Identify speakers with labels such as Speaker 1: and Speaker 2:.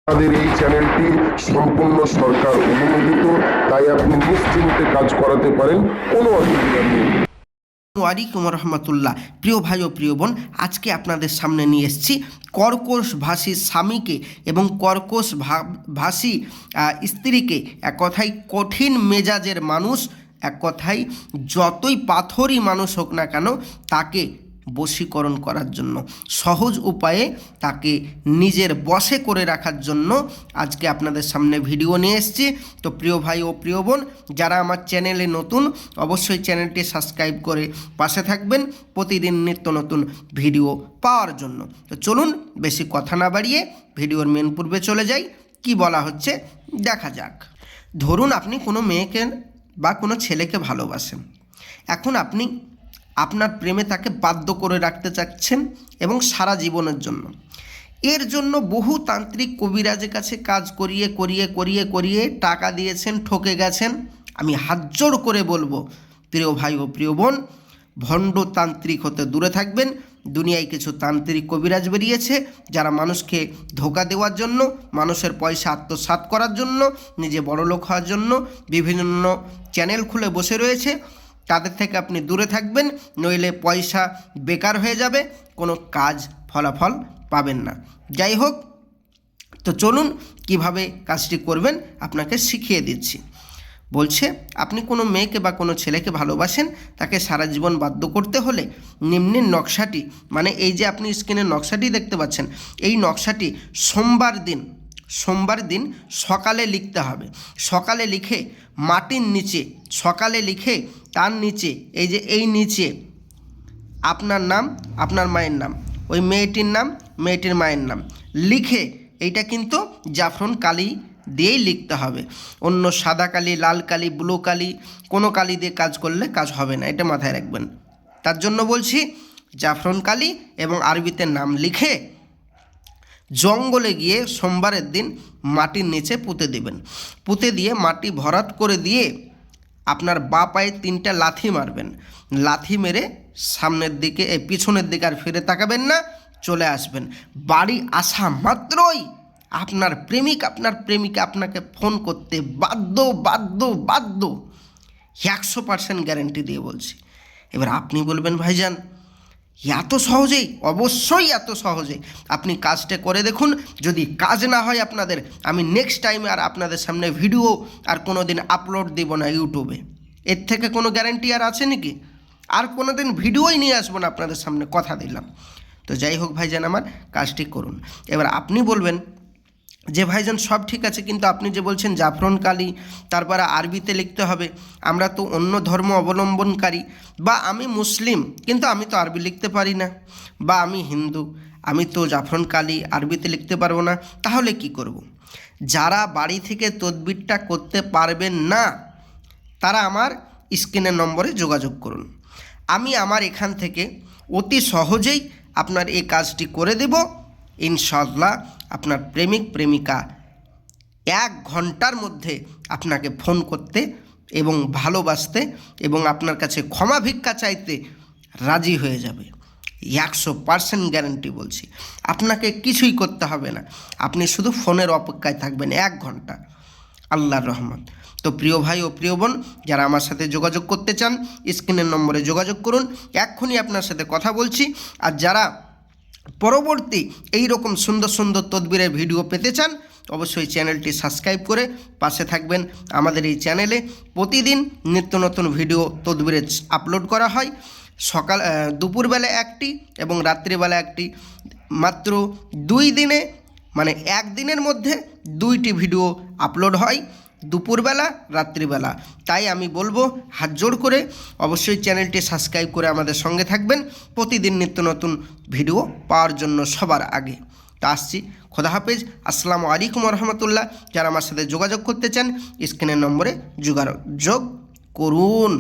Speaker 1: আমাদের এই চ্যানেলটি সম্পূর্ণ সরকার অনুমোদিত, তাই আপনি নিশ্চিন্তে কাজ করাতে পারেন, কোনো অসুবিধা নেই।
Speaker 2: ওয়ালাইকুম রহমতুল্লাহ। প্রিয় ভাই ও প্রিয় বোন, আজকে আপনাদের সামনে নিয়ে এসেছি কর্কশ ভাষী স্বামীকে এবং কর্কশ ভাষী স্ত্রীকে, এক কথায় কঠিন মেজাজের মানুষ, এক কথায় যতই পাথরই মানুষ হোক না কেন, তাকে বশীকরণ করার জন্য, সহজ উপায়ে তাকে নিজের বশে করে রাখার জন্য আজকে আপনাদের সামনে ভিডিও নিয়ে এসেছি। তো প্রিয় ভাই ও প্রিয় বোন, যারা আমার চ্যানেলে নতুন, অবশ্যই চ্যানেলটি সাবস্ক্রাইব করে পাশে থাকবেন প্রতিদিন নিত্য নতুন ভিডিও পাওয়ার জন্য। তো চলুন বেশি কথা না বাড়িয়ে ভিডিওর মেন পূর্বে চলে যাই। কি বলা হচ্ছে দেখা যাক। ধরুন আপনি কোনো মেয়েকে বা কোনো ছেলেকে ভালোবাসেন, এখন আপনি আপনার প্রেমে তাকে বাধ্য করে রাখতে চাচ্ছেন এবং সারা জীবনের জন্য। এর জন্য বহু তান্ত্রিক কবিরাজের কাছে কাজ করিয়ে করিয়ে করিয়ে করিয়ে টাকা দিয়েছেন, ঠকে গেছেন। আমি হাতজোড় করে বলবো প্রিয় ভাই ও প্রিয় বোন, ভণ্ড তান্ত্রিক হতে দূরে থাকবেন। দুনিয়ায় কিছু তান্ত্রিক কবিরাজ বেরিয়েছে যারা মানুষকে ধোঁকা দেওয়ার জন্য, মানুষের পয়সা আত্মসাৎ করার জন্য, নিজে বড়লোক হওয়ার জন্য বিভিন্ন চ্যানেল খুলে বসে রয়েছে। তাদের থেকে আপনি দূরে থাকবেন, নইলে পয়সা বেকার হয়ে যাবে, কোনো কাজ ফলাফল পাবেন না। যাই হোক, তো চলুন কিভাবে কাজটি করবেন আপনাকে শিখিয়ে দিচ্ছি। বলছে আপনি কোনো মেয়েকে বা কোনো ছেলেকে ভালোবাসেন, তাকে সারা জীবন বাধ্য করতে হলে নিম্নের নকশাটি, মানে এই যে আপনি স্ক্রিনের নকশাটি দেখতে পাচ্ছেন, এই নকশাটি সোমবার দিন সকালে লিখতে হবে। সকালে লিখে মাটির নিচে, সকালে লিখে তার নিচে, এই যে এই নিচে আপনার নাম, আপনার মায়ের নাম, ওই মেয়েটির নাম, মেয়েটির মায়ের নাম লিখে, এইটা কিন্তু জাফরান কালি দিয়েই লিখতে হবে। অন্য সাদা কালি, লাল কালি, ব্লু কালি, কোনো কালি দিয়ে কাজ করলে কাজ হবে না, এটা মাথায় রাখবেন। তার জন্য বলছি জাফরান কালি এবং আরবিতে নাম লিখে জঙ্গলে গিয়ে সোমবারের দিন মাটির নিচে পুঁতে দেবেন। পুঁতে দিয়ে মাটি ভরাট করে দিয়ে আপনার বাঁ পায়ে 3টা লাথি মারবেন। লাথি মেরে সামনের দিকে, পিছনের দিকে আর ফিরে তাকাবেন না, চলে আসবেন। বাড়ি আসা মাত্রই আপনার প্রেমিক, আপনার প্রেমিকা আপনাকে ফোন করতে বাধ্য বাধ্য বাধ্য, 100% গ্যারেন্টি দিয়ে বলছি। এবার আপনি বলবেন ভাইজান এত সহজেই? অবশ্যই এত সহজেই। আপনি কাজটা করে দেখুন, যদি কাজ না হয় আপনাদের, আমি নেক্সট টাইমে আর আপনাদের সামনে ভিডিও আর কোনো দিন আপলোড দেব না ইউটিউবে। এর থেকে কোনো গ্যারেন্টি আর আছে নাকি? আর কোনো দিন ভিডিওই নিয়ে আসবো না আপনাদের সামনে, কথা দিলাম। তো যাই হোক ভাইজান, আমার কাজটি করুন। এবার আপনি বলবেন যে ভাইজান সব ঠিক আছে, কিন্তু আপনি যে বলছেন জাফরান কালি, তারপরে আরবিতে লিখতে হবে, আমরা তো অন্য ধর্ম অবলম্বনকারী, বা আমি মুসলিম কিন্তু আমি তো আরবি লিখতে পারি না, বা আমি হিন্দু, আমি তো জাফরান কালি আরবিতে লিখতে পারবো না, তাহলে কি করব? যারা বাড়ি থেকে তদবিরটা করতে পারবেন না, তারা আমার স্ক্রিনের নম্বরে যোগাযোগ করুন। আমি আমার এখান থেকে অতি সহজেই আপনার এই কাজটি করে দেব ইনশাআল্লাহ। আপনার প্রেমিক প্রেমিকা 1 ঘন্টার মধ্যে আপনাকে ফোন করতে এবং ভালোবাসতে এবং আপনার কাছে ক্ষমা ভিক্ষা চাইতে রাজি হয়ে যাবে। 100% গ্যারান্টি বলছি। আপনাকে কিছুই করতে হবে না, আপনি শুধু ফোনের অপেক্ষায় থাকবেন 1 ঘন্টা, আল্লাহর রহমত। তো প্রিয় ভাই ও প্রিয় বোন, যারা আমার সাথে যোগাযোগ করতে চান স্ক্রিনের নম্বরে যোগাযোগ করুন, এক্ষুনি আপনার সাথে কথা বলছি। আর যারা পরবর্তী এই রকম সুন্দর সুন্দর তদবিরের ভিডিও পেতে চান, অবশ্যই চ্যানেলটি সাবস্ক্রাইব করে পাশে থাকবেন। আমাদের এই চ্যানেলে প্রতিদিন নিত্য নতুন ভিডিও তদবিরের আপলোড করা হয়। দুপুরবেলা একটি এবং রাত্রিবেলা একটি, মাত্র 2 দিনে, মানে 1 দিনের মধ্যে 2টি ভিডিও আপলোড হয়, দুপুরবেলা রাত্রিবেলা। তাই আমি বলবো হাত জোড় করে অবশ্যই চ্যানেলটি সাবস্ক্রাইব করে আমাদের সঙ্গে থাকবেন প্রতিদিন নিত্য নতুন ভিডিও পাওয়ার জন্য সবার আগে। তো আসছি, খোদা হাফেজ, আসসালামু আলাইকুম রহমতুল্লাহ। যারা আমার সাথে যোগাযোগ করতে চান স্ক্রিনের নম্বরে যোগাযোগ করুন।